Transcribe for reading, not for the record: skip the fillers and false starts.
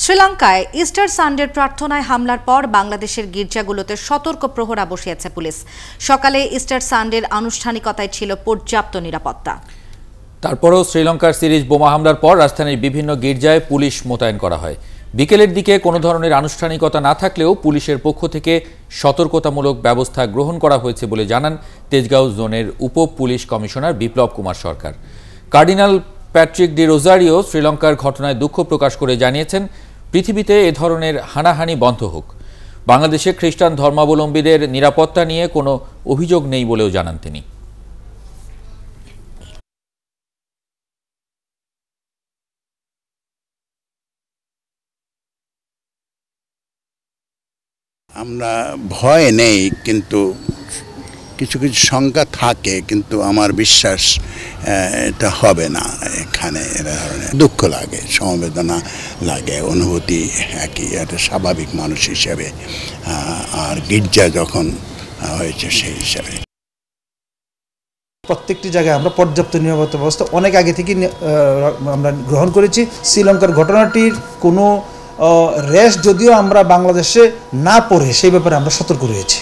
শ্রীলঙ্কায় ইস্টার সানডের প্রার্থনায় হামলার পর বাংলাদেশের গির্জাগুলোতে সতর্ক প্রহরা বসিয়েছে পুলিশ। সকালে ইস্টার সানডের আনুষ্ঠানিকতায় ছিল পর্যাপ্ত নিরাপত্তা। তারপরও শ্রীলঙ্কার সিরিজ বোমা হামলার পর রাজধানীর বিভিন্ন গির্জায় পুলিশ মোতায়েন করা হয়। বিকেলের দিকে কোনো ধরনের আনুষ্ঠানিকতা না থাকলেও পুলিশের পক্ষ থেকে সতর্কতামূলক ব্যবস্থা গ্রহণ করা হয়েছে বলে জানান তেজগাঁও জোনের উপ পুলিশ কমিশনার বিপ্লব কুমার সরকার। কার্ডিনাল প্যাট্রিক ডি রোজারিও শ্রীলঙ্কার ঘটনায় দুঃখ প্রকাশ করে জানিয়েছেন, পৃথিবীতে এ ধরনের হানাহানি বন্ধ হোক। বাংলাদেশে খ্রিস্টান ধর্মাবলম্বীদের নিরাপত্তা নিয়ে কোনো অভিযোগ নেই বলেও জানান তিনি। আমরা ভয় নেই, কিন্তু কিছু কিছু শঙ্কা থাকে, কিন্তু আমার বিশ্বাস এটা হবে না। এখানে দুঃখ লাগে, সমবেদনা লাগে, অনুভূতি একই, একটা স্বাভাবিক মানুষ হিসেবে, আর গির্জা যখন হয়েছে সেই হিসাবে। প্রত্যেকটি জায়গায় আমরা পর্যাপ্ত নিরাপত্তা ব্যবস্থা অনেক আগে থেকে আমরা গ্রহণ করেছি। শ্রীলঙ্কার ঘটনাটির কোনো রেশ যদিও আমরা বাংলাদেশে না পড়ে সেই ব্যাপারে আমরা সতর্ক রয়েছি।